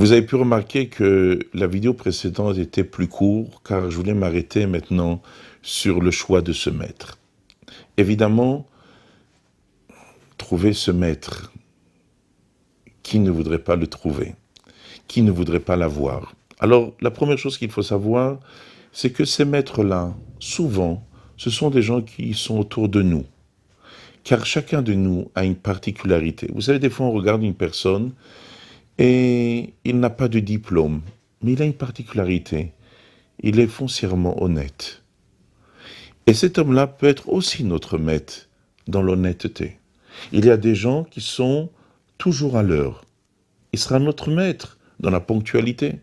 Vous avez pu remarquer que la vidéo précédente était plus courte car je voulais m'arrêter maintenant sur le choix de ce maître. Évidemment, trouver ce maître, qui ne voudrait pas le trouver? Qui ne voudrait pas l'avoir? Alors, la première chose qu'il faut savoir, c'est que ces maîtres-là, souvent, ce sont des gens qui sont autour de nous. Car chacun de nous a une particularité. Vous savez, des fois, on regarde une personne et il n'a pas de diplôme, mais il a une particularité. Il est foncièrement honnête. Et cet homme-là peut être aussi notre maître dans l'honnêteté. Il y a des gens qui sont toujours à l'heure. Il sera notre maître dans la ponctualité.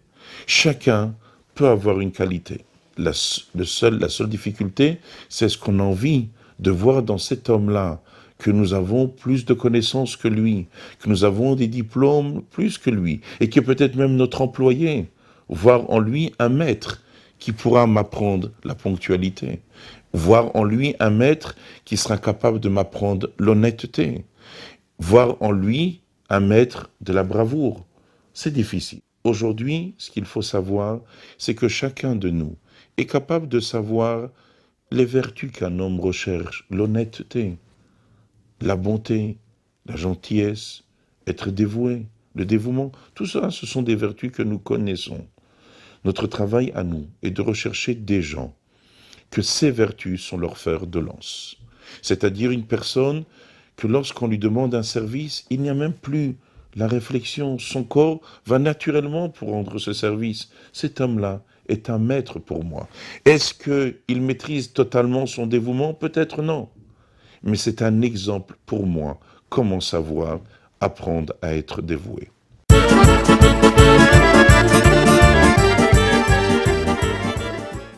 Chacun peut avoir une qualité. La seule difficulté, c'est ce qu'on a envie de voir dans cet homme-là, que nous avons plus de connaissances que lui, que nous avons des diplômes plus que lui, et qui est peut-être même notre employé, voir en lui un maître qui pourra m'apprendre la ponctualité, voir en lui un maître qui sera capable de m'apprendre l'honnêteté, voir en lui un maître de la bravoure. C'est difficile. Aujourd'hui, ce qu'il faut savoir, c'est que chacun de nous est capable de savoir les vertus qu'un homme recherche, l'honnêteté, la bonté, la gentillesse, être dévoué, le dévouement. Tout ça, ce sont des vertus que nous connaissons. Notre travail à nous est de rechercher des gens que ces vertus sont leur fer de lance. C'est-à-dire une personne que lorsqu'on lui demande un service, il n'y a même plus la réflexion. Son corps va naturellement pour rendre ce service. Cet homme-là est un maître pour moi. Est-ce qu'il maîtrise totalement son dévouement? Peut-être non. Mais c'est un exemple pour moi. Comment savoir apprendre à être dévoué?